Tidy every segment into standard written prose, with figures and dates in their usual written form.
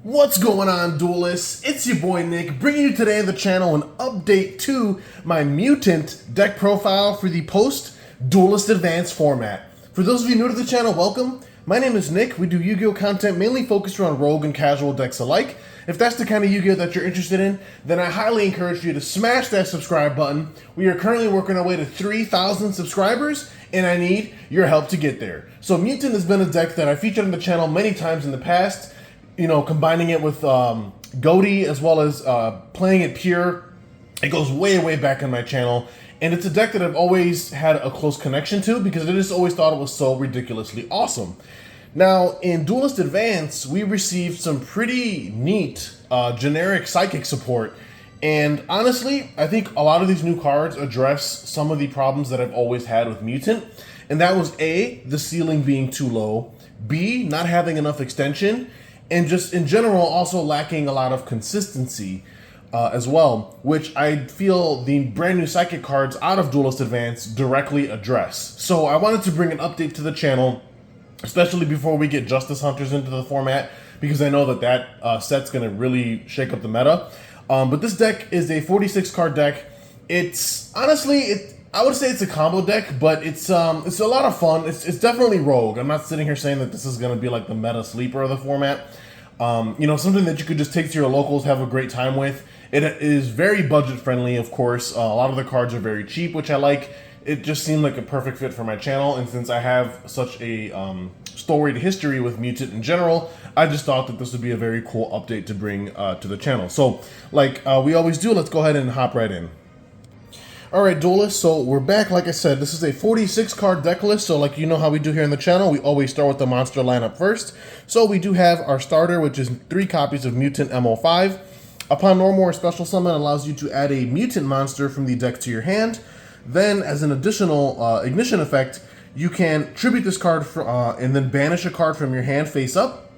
What's going on, Duelists? It's your boy Nick, bringing you today on the channel an update to my Mutant deck profile for the post-Duelist Advanced format. For those of you new to the channel, welcome. My name is Nick. We do Yu-Gi-Oh! Content mainly focused around rogue and casual decks alike. If that's the kind of Yu-Gi-Oh! That you're interested in, then I highly encourage you to smash that subscribe button. We are currently working our way to 3,000 subscribers, and I need your help to get there. So Myutant has been a deck that I featured on the channel many times in the past. You know, combining it with Goaty as well as playing it pure. It goes way back on my channel. And it's a deck that I've always had a close connection to because I just always thought it was so ridiculously awesome. Now, in Duelist Advance, we received some pretty neat generic psychic support. And honestly, I think a lot of these new cards address some of the problems that I've always had with Myutant. And that was A, the ceiling being too low, B, not having enough extension, and just in general also lacking a lot of consistency as well, which I feel the brand new psychic cards out of Duelist Advance directly address. So I wanted to bring an update to the channel, especially before we get Justice Hunters into the format, because I know that set's going to really shake up the meta. But this deck is a 46 card deck. It's honestly, I would say it's a combo deck, but it's a lot of fun. It's definitely rogue. I'm not sitting here saying that this is going to be like the meta sleeper of the format. You know, something that you could just take to your locals, have a great time with. It is very budget friendly, of course. A lot of the cards are very cheap, which I like. It just seemed like a perfect fit for my channel, and since I have such a storied history with Myutant in general, I just thought that this would be a very cool update to bring to the channel. So, like we always do, let's go ahead and hop right in. Alright, Duelists, so we're back. Like I said, this is a 46 card deck list, so like you know how we do here in the channel, we always start with the monster lineup first. So we do have our starter, which is 3 copies of Mutant MO5. Upon normal or special summon, allows you to add a Mutant monster from the deck to your hand. Then, as an additional ignition effect, you can tribute this card and then banish a card from your hand face up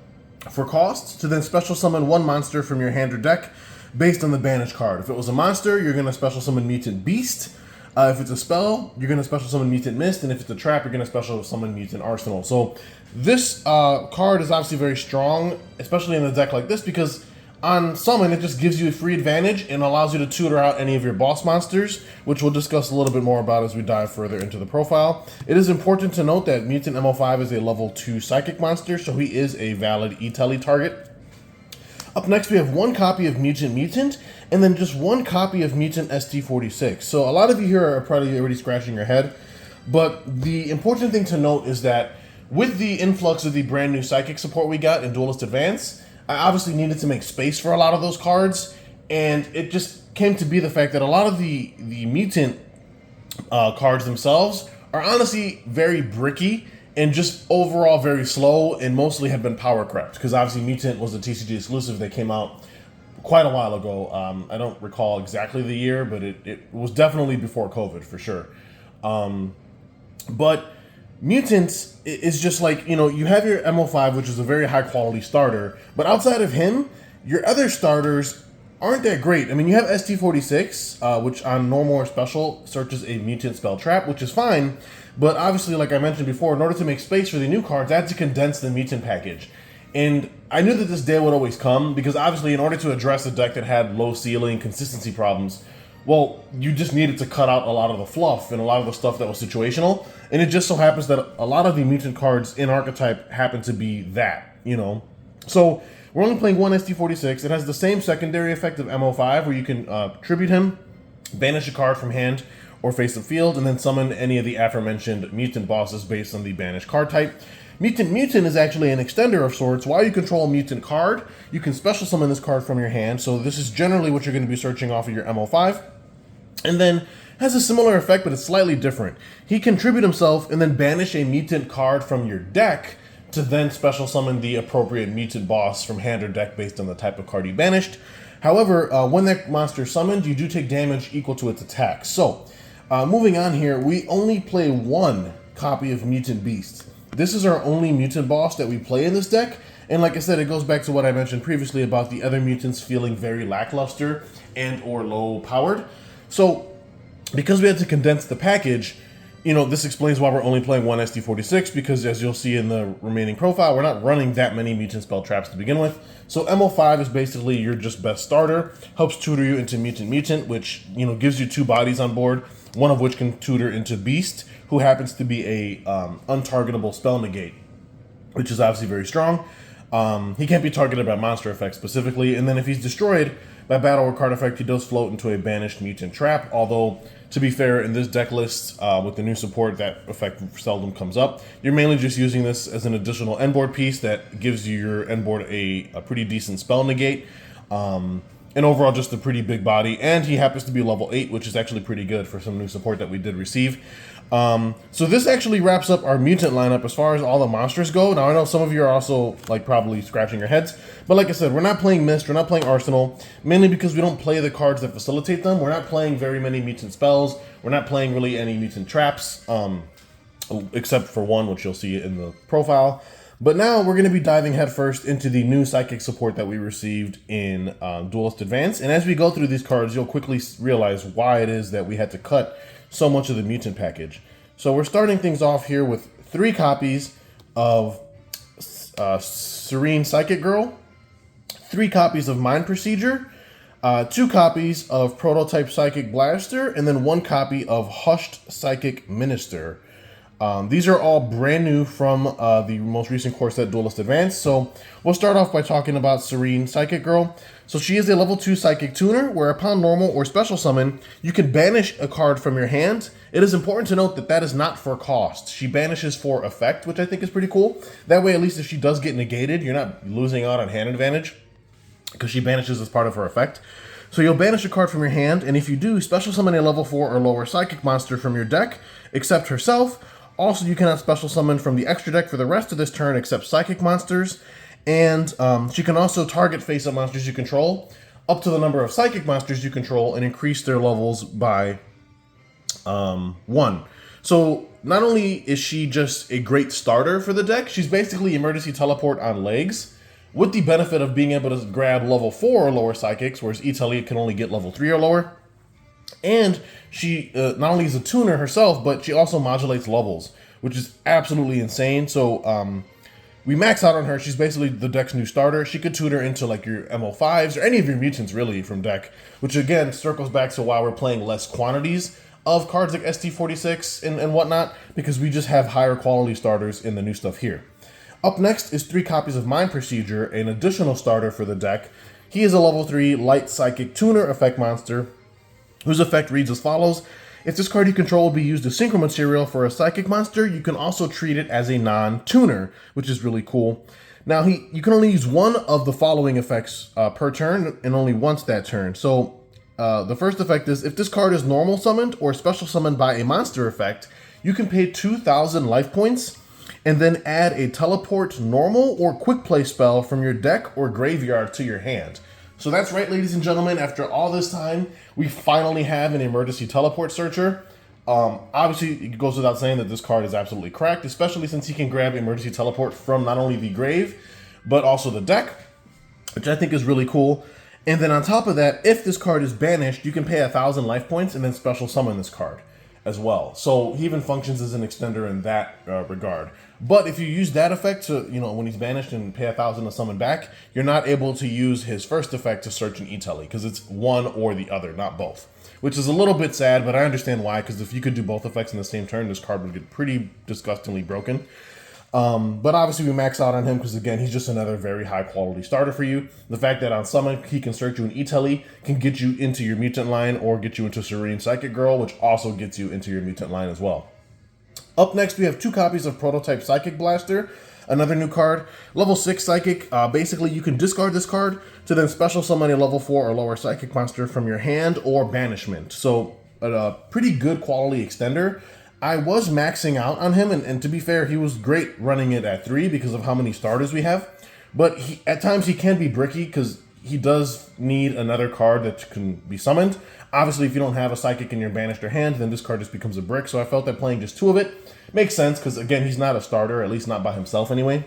for cost, to then special summon 1 monster from your hand or deck based on the banished card. If it was a monster, you're going to special summon Mutant Beast. If it's a spell, you're going to special summon Mutant Mist. And if it's a trap, you're going to special summon Mutant Arsenal. So this card is obviously very strong, especially in a deck like this, because on summon, it just gives you a free advantage and allows you to tutor out any of your boss monsters, which we'll discuss a little bit more about as we dive further into the profile. It is important to note that Mutant MO5 is a level 2 psychic monster, so he is a valid E-Tele target. Up next, we have 1 copy of Mutant, and then just 1 copy of Mutant ST46. So a lot of you here are probably already scratching your head, but the important thing to note is that with the influx of the brand new psychic support we got in Duelist Advance, I obviously needed to make space for a lot of those cards, and it just came to be the fact that a lot of the Mutant cards themselves are honestly very bricky and just overall very slow, and mostly had been power crept, because obviously Mutant was a TCG exclusive that came out quite a while ago. I don't recall exactly the year, but it was definitely before COVID for sure. But Mutants is just like, you know, you have your MO5, which is a very high quality starter, but outside of him, your other starters aren't that great. I mean, you have ST46, which on normal or special searches a Mutant spell trap, which is fine, but obviously, like I mentioned before, in order to make space for the new cards, I had to condense the Mutant package. And I knew that this day would always come, because obviously in order to address a deck that had low ceiling consistency problems, well, you just needed to cut out a lot of the fluff and a lot of the stuff that was situational. And it just so happens that a lot of the Mutant cards in Archetype happen to be that, you know. So we're only playing 1 ST46. It has the same secondary effect of MO5, where you can tribute him, banish a card from hand or face of field, and then summon any of the aforementioned Mutant bosses based on the banished card type. Mutant is actually an extender of sorts. While you control a Mutant card, you can special summon this card from your hand. So this is generally what you're going to be searching off of your MO5. And then has a similar effect, but it's slightly different. He can tribute himself and then banish a Mutant card from your deck to then special summon the appropriate Mutant boss from hand or deck based on the type of card you banished. However, when that monster is summoned, you do take damage equal to its attack. So, moving on here, we only play 1 copy of Mutant Beast. This is our only Mutant boss that we play in this deck, and like I said, it goes back to what I mentioned previously about the other Mutants feeling very lackluster and or low powered. So, because we had to condense the package, This explains why we're only playing one SD46, because as you'll see in the remaining profile, we're not running that many mutant spell traps to begin with. So MO5 is basically your just best starter, helps tutor you into Mutant, which, gives you 2 bodies on board, one of which can tutor into Beast, who happens to be a untargetable spell negate, which is obviously very strong. He can't be targeted by monster effects specifically, and then if he's destroyed by battle or card effect, he does float into a banished mutant trap, although, to be fair, in this deck list, with the new support, that effect seldom comes up. You're mainly just using this as an additional end board piece that gives you your end board a pretty decent spell negate, and overall just a pretty big body, and he happens to be level 8, which is actually pretty good for some new support that we did receive. So this actually wraps up our mutant lineup as far as all the monsters go. Now I know some of you are also probably scratching your heads, but like I said, we're not playing Mist, we're not playing Arsenal, mainly because we don't play the cards that facilitate them. We're not playing very many mutant spells. We're not playing really any mutant traps, except for one, which you'll see in the profile. But now we're going to be diving headfirst into the new psychic support that we received in Duelist Advance. And as we go through these cards, you'll quickly realize why it is that we had to cut so much of the mutant package. So we're starting things off here with 3 copies of Serene Psychic Girl, 3 copies of Mind Procedure, 2 copies of Prototype Psychic Blaster, and then 1 copy of Hushed Psychic Minister. These are all brand new from the most recent core set, Duelist Advance. So we'll start off by talking about Serene Psychic Girl. So she is a level 2 Psychic Tuner, where upon normal or special summon, you can banish a card from your hand. It is important to note that that is not for cost. She banishes for effect, which I think is pretty cool. That way, at least if she does get negated, you're not losing out on hand advantage, because she banishes as part of her effect. So you'll banish a card from your hand, and if you do, special summon a level 4 or lower Psychic monster from your deck, except herself. Also, you cannot special summon from the extra deck for the rest of this turn except Psychic monsters. And she can also target face-up monsters you control, up to the number of Psychic monsters you control, and increase their levels by 1. So not only is she just a great starter for the deck, she's basically emergency teleport on legs, with the benefit of being able to grab level 4 or lower Psychics, whereas Italy can only get level 3 or lower. And she not only is a tuner herself, but she also modulates levels, which is absolutely insane. So we max out on her. She's basically the deck's new starter. She could tutor into your MO5s or any of your mutants really from deck, which again circles back to why we're playing less quantities of cards like ST46 and whatnot, because we just have higher quality starters in the new stuff here. Up next is 3 copies of Mind Procedure, an additional starter for the deck. He is a level 3 light psychic tuner effect monster, whose effect reads as follows. If this card you control will be used as synchro material for a psychic monster, you can also treat it as a non-tuner, which is really cool. Now, you can only use one of the following effects per turn, and only once that turn. So the first effect is, if this card is normal summoned or special summoned by a monster effect, you can pay 2,000 life points, and then add a teleport normal or quick play spell from your deck or graveyard to your hand. So that's right, ladies and gentlemen, after all this time, we finally have an emergency teleport searcher. Obviously, it goes without saying that this card is absolutely cracked, especially since he can grab emergency teleport from not only the grave, but also the deck, which I think is really cool. And then on top of that, if this card is banished, you can pay 1,000 life points and then special summon this card as well. So he even functions as an extender in that regard. But if you use that effect to, when he's banished and pay 1,000 to summon back, you're not able to use his first effect to search an E-Telly, because it's one or the other, not both. Which is a little bit sad, but I understand why, because if you could do both effects in the same turn, this card would get pretty disgustingly broken. But obviously we max out on him because, again, he's just another very high quality starter for you. The fact that on summon he can search you an E-Telly can get you into your mutant line or get you into Serene Psychic Girl, which also gets you into your mutant line as well. Up next, we have 2 copies of Prototype Psychic Blaster, another new card. Level 6 Psychic, basically you can discard this card to then special summon a level 4 or lower Psychic monster from your hand or banishment. So a pretty good quality extender. I was maxing out on him, and to be fair, he was great running it at 3 because of how many starters we have. But at times he can be bricky because he does need another card that can be summoned. Obviously, if you don't have a Psychic in your banished or hand, then this card just becomes a brick. So I felt that playing just 2 of it makes sense because, again, he's not a starter, at least not by himself anyway.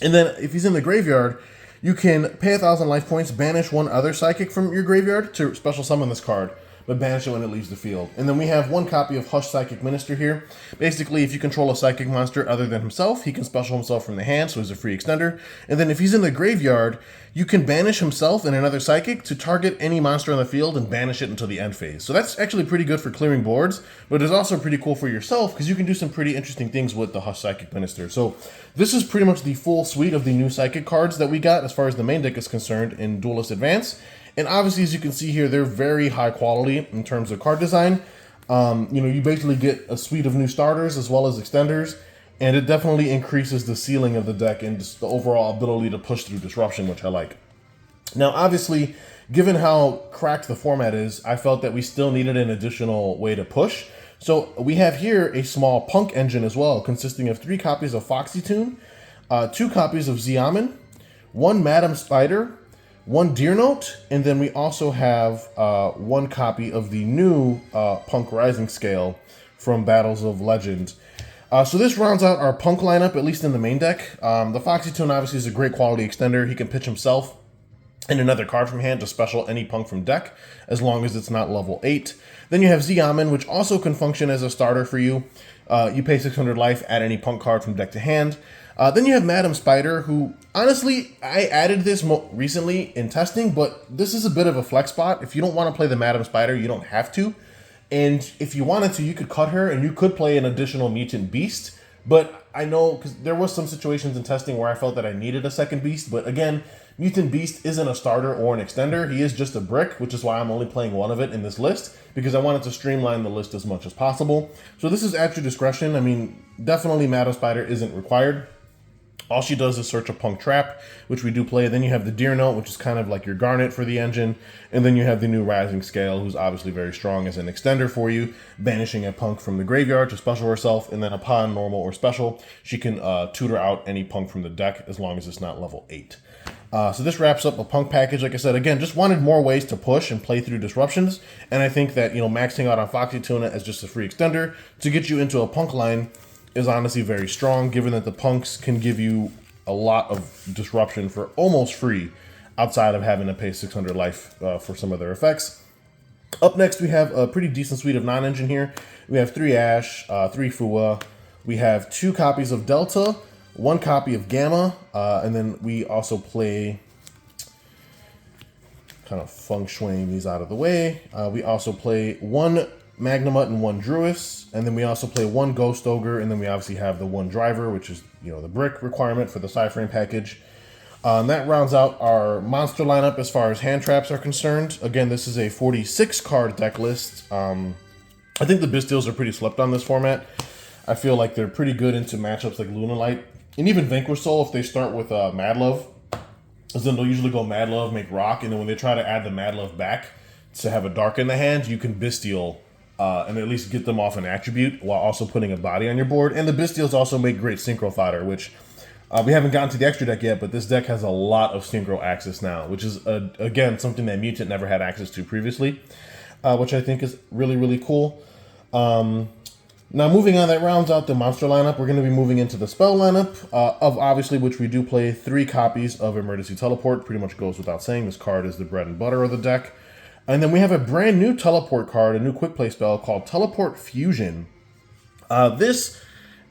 And then if he's in the graveyard, you can pay 1,000 life points, banish one other Psychic from your graveyard to special summon this card but banish it when it leaves the field. And then we have one copy of Hush Psychic Minister here. Basically, if you control a psychic monster other than himself, he can special himself from the hand, so he's a free extender. And then if he's in the graveyard, you can banish himself and another psychic to target any monster on the field and banish it until the end phase. So that's actually pretty good for clearing boards, but it's also pretty cool for yourself because you can do some pretty interesting things with the Hush Psychic Minister. So this is pretty much the full suite of the new psychic cards that we got as far as the main deck is concerned in Duelist Advance. And obviously, as you can see here, they're very high quality in terms of card design. You basically get a suite of new starters as well as extenders, and it definitely increases the ceiling of the deck and just the overall ability to push through disruption, which I like. Now, obviously, given how cracked the format is, I felt that we still needed an additional way to push. So we have here a small P.u.n.k engine as well, consisting of 3 copies of Foxy-Tune, 2 copies of Xiamen, 1 Madam Spider, 1 Deer Note, and then we also have 1 copy of the new P.u.n.k Rising Scale from Battles of Legend. So this rounds out our P.u.n.k lineup, at least in the main deck. The Foxy-Tune obviously is a great quality extender. He can pitch himself and another card from hand to special any P.u.n.k from deck, as long as it's not level 8. Then you have Xiamen, which also can function as a starter for you. You pay 600 life, add any P.u.n.k card from deck to hand. Then you have Madam Spider, who, honestly, I added this recently in testing, but this is a bit of a flex spot. If you don't want to play the Madam Spider, you don't have to. And if you wanted to, you could cut her, and you could play an additional Mutant Beast. But I know, because there was some situations in testing where I felt that I needed a second Beast. But again, Mutant Beast isn't a starter or an extender. He is just a brick, which is why I'm only playing one of it in this list, because I wanted to streamline the list as much as possible. So this is at your discretion. I mean, definitely Madam Spider isn't required. All she does is search a P.u.n.k trap, which we do play. Then you have the Deer Note, which is kind of like your Garnet for the engine. And then you have the new Rising Scale, who's obviously very strong as an extender for you, banishing a P.u.n.k from the graveyard to special herself. And then upon normal or special, she can tutor out any P.u.n.k from the deck as long as it's not level 8. So this wraps up a P.u.n.k package. Like I said, again, just wanted more ways to push and play through disruptions. And I think that, maxing out on Foxy-Tune as just a free extender to get you into a P.u.n.k line is honestly very strong, given that the P.u.n.ks can give you a lot of disruption for almost free outside of having to pay 600 life for some of their effects. Up next, we have a pretty decent suite of non-engine here. We have 3 Ash, 3 Fua. We have 2 copies of Delta, 1 copy of Gamma, and then we also play, kind of feng shuiing these out of the way. We also play 1 Magnamut and 1 Druis, and then we also play 1 Ghost Ogre, and then we obviously have the 1 Driver, which is the brick requirement for the Cyframe package. That rounds out our monster lineup as far as hand traps are concerned. Again, this is a 46 card deck list. I think the Bystials are pretty slept on this format. I feel like they're pretty good into matchups like Lunalight, and even Vanquish Soul if they start with Mad Love. Because then they'll usually go Mad Love, make Rock, and then when they try to add the Mad Love back to have a Dark in the hand, you can Bystial and at least get them off an attribute while also putting a body on your board. And the Bystials also make great Synchro fodder, which we haven't gotten to the extra deck yet, but this deck has a lot of Synchro access now, which is, again, something that Myutant never had access to previously, which I think is really, really cool. Now, moving on, that rounds out the monster lineup. We're going to be moving into the spell lineup, of obviously which we do play 3 copies of Emergency Teleport. Pretty much goes without saying. This card is the bread and butter of the deck. And then we have a brand new teleport card, a new quick play spell called Teleport Fusion. This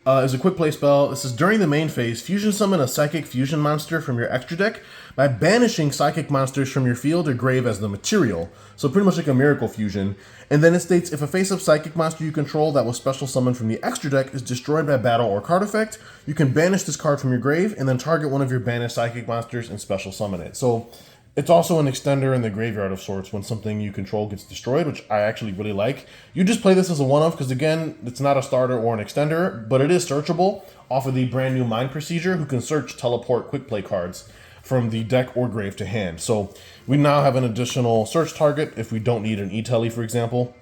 is a quick play spell. This is during the main phase. Fusion summon a Psychic Fusion monster from your extra deck by banishing Psychic monsters from your field or grave as the material. So pretty much like a Miracle Fusion. And then it states, if a face-up Psychic monster you control that was special summoned from the extra deck is destroyed by battle or card effect, you can banish this card from your grave and then target one of your banished Psychic monsters and special summon it. So it's also an extender in the graveyard of sorts when something you control gets destroyed, which I actually really like. You just play this as a one-off because, again, it's not a starter or an extender, but it is searchable off of the brand new Mind Procedure, who can search teleport quick play cards from the deck or grave to hand. So we now have an additional search target if we don't need an E-Tele, for example,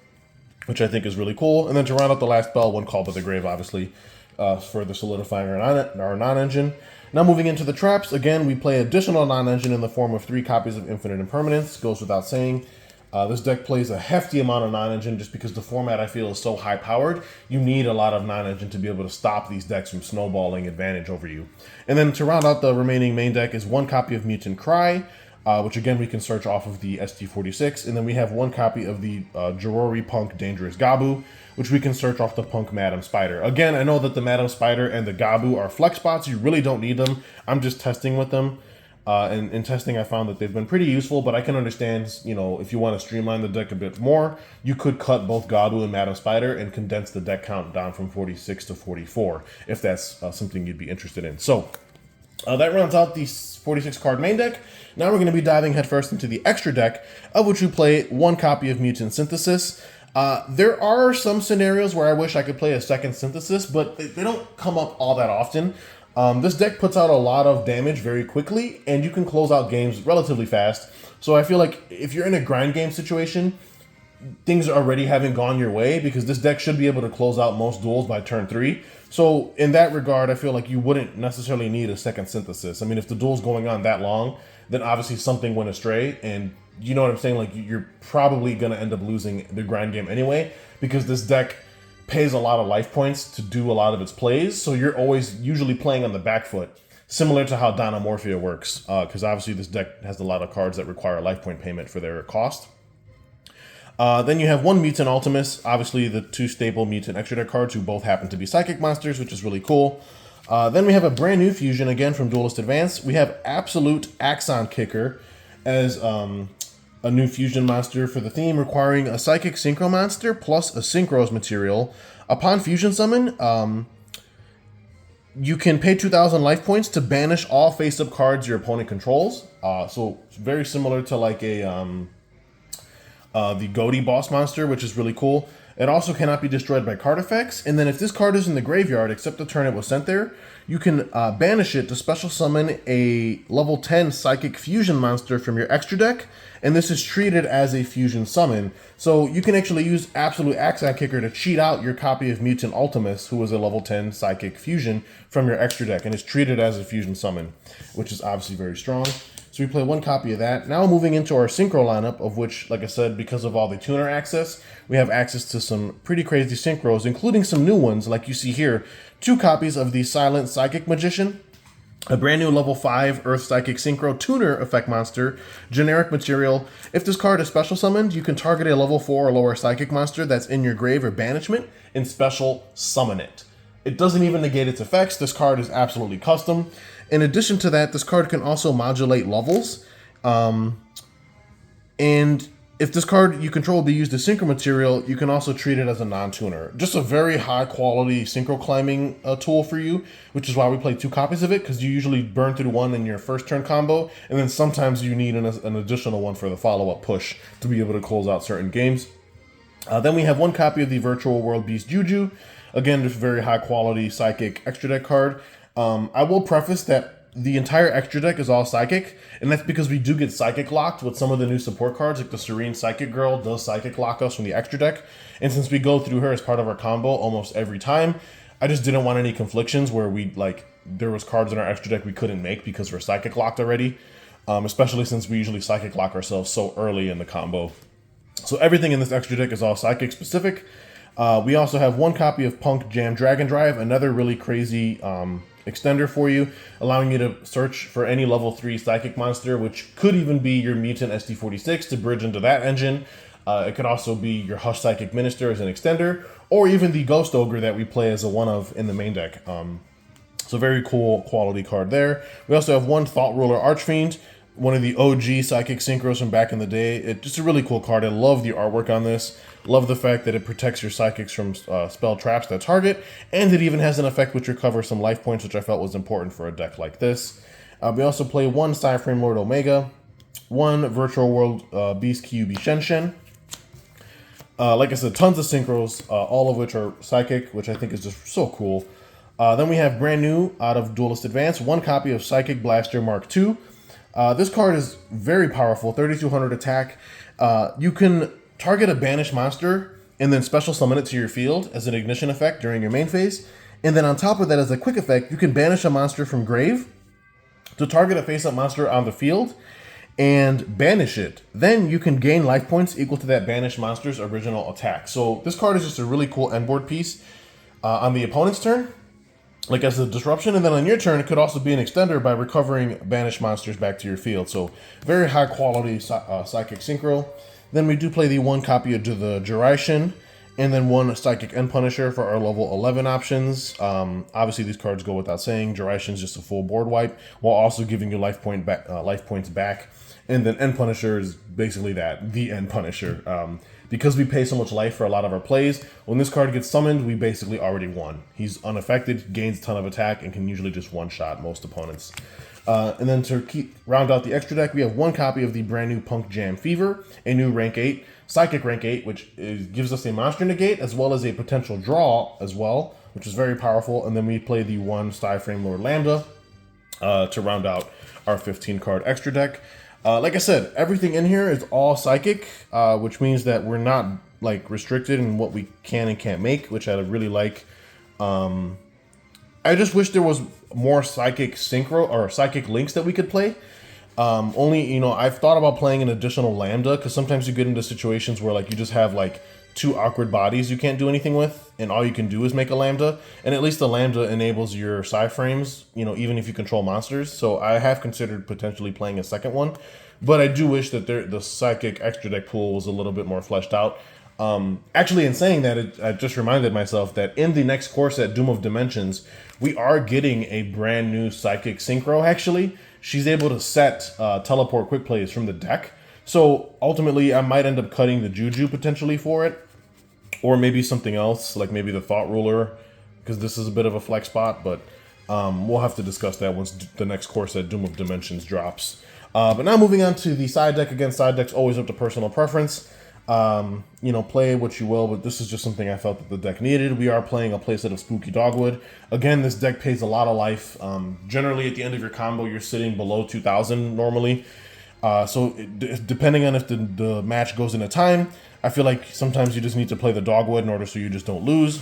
which I think is really cool. And then to round out the last spell, 1 Call by the Grave, obviously, further solidifying our non-engine. Now moving into the traps, again, we play additional non-engine in the form of 3 copies of Infinite Impermanence. Goes without saying. This deck plays a hefty amount of non-engine just because the format, I feel, is so high-powered. You need a lot of non-engine to be able to stop these decks from snowballing advantage over you. And then to round out the remaining main deck is 1 copy of Mutant Cry, which again we can search off of the ST46, and then we have one copy of the P.u.n.k Dangerous Gabu, which we can search off the P.u.n.k Madam Spider. Again, I know that the Madam Spider and the Gabu are flex spots. You really don't need them. I'm just testing with them. And in testing, I found that they've been pretty useful, but I can understand, you know, if you want to streamline the deck a bit more, you could cut both Gabu and Madam Spider and condense the deck count down from 46 to 44, if that's something you'd be interested in. So that rounds out the 46 card main deck. Now we're going to be diving headfirst into the extra deck, of which we play one copy of Mutant Synthesis. There are some scenarios where I wish I could play a second Synthesis, but they don't come up all that often. This deck puts out a lot of damage very quickly, and you can close out games relatively fast. So I feel like if you're in a grind game situation, things already haven't gone your way, because this deck should be able to close out most duels by turn 3. So in that regard, I feel like you wouldn't necessarily need a second Synthesis. I mean, if the duel's going on that long, then obviously something went astray, and you know what I'm saying? Like, you're probably going to end up losing the grind game anyway, because this deck pays a lot of life points to do a lot of its plays, so you're always usually playing on the back foot, similar to how Dynamorphia works, because obviously this deck has a lot of cards that require life point payment for their cost. Then you have one Mutant Ultimus, obviously the two staple Mutant extra deck cards, who both happen to be Psychic monsters, which is really cool. Then we have a brand new fusion, again from Duelist Advance. We have Absolute Axon Kicker as a new fusion monster for the theme, requiring a Psychic Synchro monster plus a Synchros material. Upon fusion summon, you can pay 2,000 life points to banish all face-up cards your opponent controls. So very similar to like a the Goaty boss monster, which is really cool. It also cannot be destroyed by card effects. And then if this card is in the graveyard, except the turn it was sent there, you can banish it to special summon a level 10 Psychic Fusion monster from your extra deck. And this is treated as a fusion summon. So you can actually use Absolute Axon Kicker to cheat out your copy of Mutant Ultimus, who is a level 10 Psychic Fusion from your extra deck. And it's treated as a fusion summon, which is obviously very strong. So we play one copy of that. Now moving into our Synchro lineup, of which, like I said, because of all the tuner access, we have access to some pretty crazy Synchros, including some new ones, like you see here. 2 copies of the Silent Psychic Magician, a brand new level 5 Earth Psychic Synchro Tuner effect monster, generic material. If this card is special summoned, you can target a level 4 or lower Psychic monster that's in your grave or banishment and special summon it. It doesn't even negate its effects. This card is absolutely custom. In addition to that, this card can also modulate levels. And if this card you control be used as synchro material, you can also treat it as a non-tuner. Just a very high quality synchro climbing tool for you, which is why we play 2 copies of it, because you usually burn through one in your first turn combo, and then sometimes you need an additional one for the follow-up push to be able to close out certain games. Then we have 1 copy of the Virtual World Beast Juju. Again, just very high quality Psychic extra deck card. I will preface that the entire extra deck is all Psychic, and that's because we do get Psychic locked with some of the new support cards, like the Serene Psychic Girl does Psychic lock us from the extra deck, and since we go through her as part of our combo almost every time, I just didn't want any conflictions where there was cards in our extra deck we couldn't make because we're Psychic locked already, especially since we usually Psychic lock ourselves so early in the combo. So everything in this extra deck is all Psychic specific. We also have 1 copy of P.u.n.k Jam Dragon Drive, another really crazy extender for you, allowing you to search for any level 3 Psychic monster, which could even be your Mutant ST46 to bridge into that engine. It could also be your Hush Psychic Minister as an extender, or even the Ghost Ogre that we play as a one-of in the main deck. So very cool quality card there. We also have 1 Thought Ruler Archfiend, one of the OG Psychic Synchros from back in the day. It's just a really cool card. I love the artwork on this. Love the fact that it protects your Psychics from spell traps that target, and it even has an effect which recovers some life points, which I felt was important for a deck like this. We also play 1 Cyframe Lord Omega, 1 Virtual World Beast Kyubi Shenshen. Like I said, tons of Synchros, all of which are Psychic, which I think is just so cool. Then we have brand new out of Duelist Advance, 1 copy of Psychic Blaster Mark II. This card is very powerful, 3200 attack. You can target a banished monster and then special summon it to your field as an ignition effect during your main phase. And then on top of that, as a quick effect, you can banish a monster from grave to target a face-up monster on the field and banish it. Then you can gain life points equal to that banished monster's original attack. So this card is just a really cool end board piece on the opponent's turn. like as a disruption, and then on your turn, it could also be an extender by recovering banished monsters back to your field. So very high quality psychic synchro. Then we do play the 1 copy of the Duration, and then 1 psychic end punisher for our level 11 options. Obviously, these cards go without saying. Duration is just a full board wipe, while also giving you life points back. And then end punisher is basically that, the end punisher. Because we pay so much life for a lot of our plays, when this card gets summoned, we basically already won. He's unaffected, gains a ton of attack, and can usually just one-shot most opponents. And then to round out the extra deck, we have 1 copy of the brand new P.u.n.k Jam Fever, a new rank 8, Psychic rank 8, which gives us a monster negate, as well as a potential draw as well, which is very powerful. And then we play the 1 Frame Lord Lambda to round out our 15-card extra deck. Like I said, everything in here is all psychic, which means that we're not like restricted in what we can and can't make, which I really like. I just wish there was more psychic synchro or psychic links that we could play. Only, you know, I've thought about playing an additional Lambda, because sometimes you get into situations where like you just have like 2 awkward bodies you can't do anything with, and all you can do is make a Lambda. And at least the Lambda enables your frames, you know, even if you control monsters. So I have considered potentially playing a second one, but I do wish that the psychic extra deck pool was a little bit more fleshed out. Actually, in saying that, I just reminded myself that in the next core set, Doom of Dimensions, we are getting a brand new psychic synchro. Actually, she's able to set teleport quick plays from the deck. So ultimately, I might end up cutting the Juju potentially for it, or maybe something else, like maybe the Thought Ruler, because this is a bit of a flex spot, but we'll have to discuss that once the next core set, Doom of Dimensions, drops. But now moving on to the side deck. Again, side deck's always up to personal preference. You know, play what you will, but this is just something I felt that the deck needed. We are playing a playset of Spooky Dogwood. Again, this deck pays a lot of life. Generally, at the end of your combo, you're sitting below 2,000 normally. Depending on if the match goes into time, I feel like sometimes you just need to play the Dogwood in order so you just don't lose.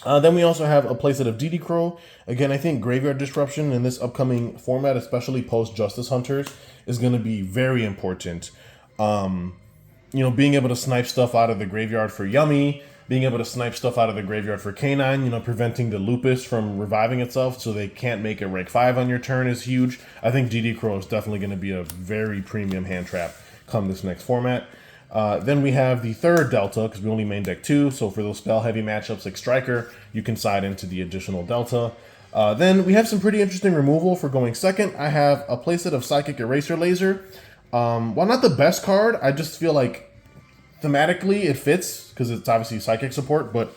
Then we also have a playset of DD Crow. Again, I think Graveyard Disruption in this upcoming format, especially post-Justice Hunters, is going to be very important. You know, being able to snipe stuff out of the graveyard for Yummy, being able to snipe stuff out of the graveyard for Canine, you know, preventing the Lupus from reviving itself so they can't make a rank 5 on your turn is huge. I think DD Crow is definitely going to be a very premium hand trap come this next format. Then we have the third Delta, because we only main deck 2, so for those spell-heavy matchups like Striker, you can side into the additional Delta. Then we have some pretty interesting removal for going second. I have a playset of Psychic Eraser Laser. While not the best card, I just feel like thematically it fits, because it's obviously Psychic support, but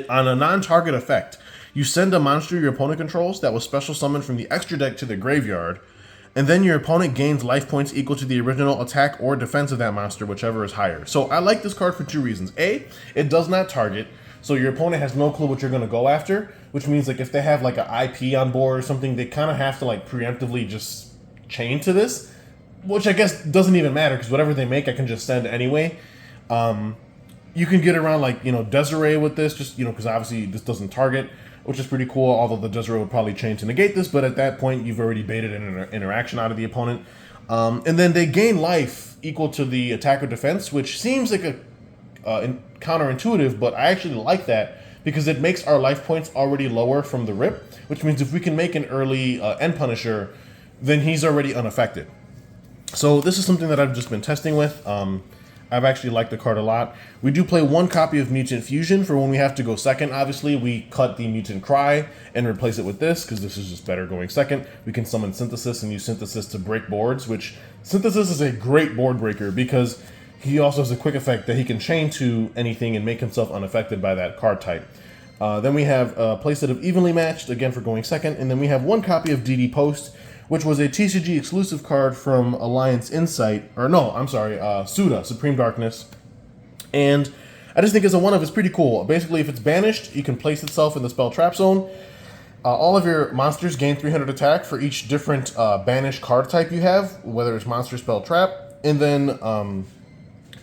on a non-target effect, you send a monster your opponent controls that was special summoned from the extra deck to the graveyard, and then your opponent gains life points equal to the original attack or defense of that monster, whichever is higher. So I like this card for 2 reasons. A, it does not target, so your opponent has no clue what you're going to go after, which means like if they have like an IP on board or something, they kind of have to like preemptively just chain to this, which I guess doesn't even matter, because whatever they make I can just send anyway. You can get around like, you know, Desiree with this, just, you know, because obviously this doesn't target, which is pretty cool, although the Desiree would probably chain to negate this, but at that point you've already baited an interaction out of the opponent. And then they gain life equal to the attack or defense, which seems like a counterintuitive, but I actually like that because it makes our life points already lower from the rip, which means if we can make an early end punisher, then he's already unaffected. So this is something that I've just been testing with. I've actually liked the card a lot. We do play 1 copy of Mutant Fusion for when we have to go second. Obviously, we cut the Mutant Cry and replace it with this, because this is just better going second. We can summon Synthesis and use Synthesis to break boards, which Synthesis is a great board breaker because he also has a quick effect that he can chain to anything and make himself unaffected by that card type. Then we have a playset of Evenly Matched, again for going second. And then we have 1 copy of DD Post, which was a TCG exclusive card from Alliance Insight, or no, I'm sorry, Suda, Supreme Darkness. And I just think as a one-of, it's pretty cool. Basically, if it's banished, you can place itself in the spell trap zone. All of your monsters gain 300 attack for each different banished card type you have, whether it's monster, spell, trap. And then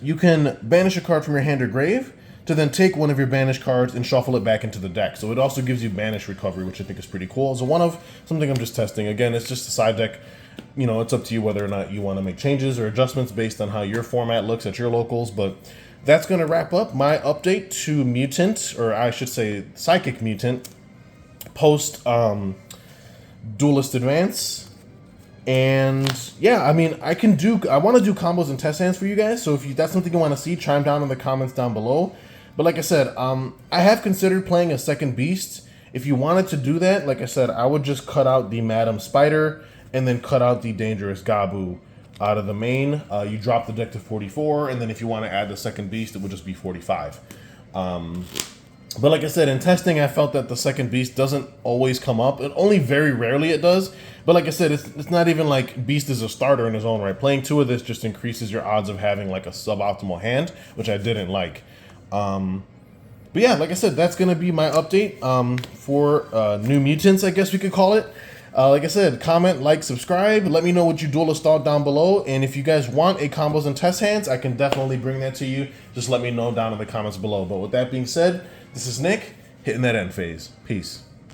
you can banish a card from your hand or grave to then take one of your banished cards and shuffle it back into the deck. So it also gives you banish recovery, which I think is pretty cool. As a one-of, something I'm just testing. Again, it's just a side deck. You know, it's up to you whether or not you want to make changes or adjustments based on how your format looks at your locals. But that's going to wrap up my update to Myutant, or I should say Psychic Myutant, post Duelist Advance. And yeah, I mean, I want to do combos and test hands for you guys. So if that's something you want to see, chime down in the comments down below. But like I said, I have considered playing a second beast. If you wanted to do that, like I said, I would just cut out the Madam Spider and then cut out the Dangerous Gabu out of the main. You drop the deck to 44, and then if you want to add the second beast, it would just be 45. But like I said, in testing, I felt that the second beast doesn't always come up. And only very rarely it does. But like I said, it's not even like beast is a starter in his own right. Playing 2 of this just increases your odds of having like a suboptimal hand, which I didn't like. But yeah, like I said, that's going to be my update for New Mutants, I guess we could call it. Like I said, comment, like, subscribe. Let me know what you duelists thought down below. And if you guys want a combos and test hands, I can definitely bring that to you. Just let me know down in the comments below. But with that being said, this is Nick, hitting that end phase. Peace.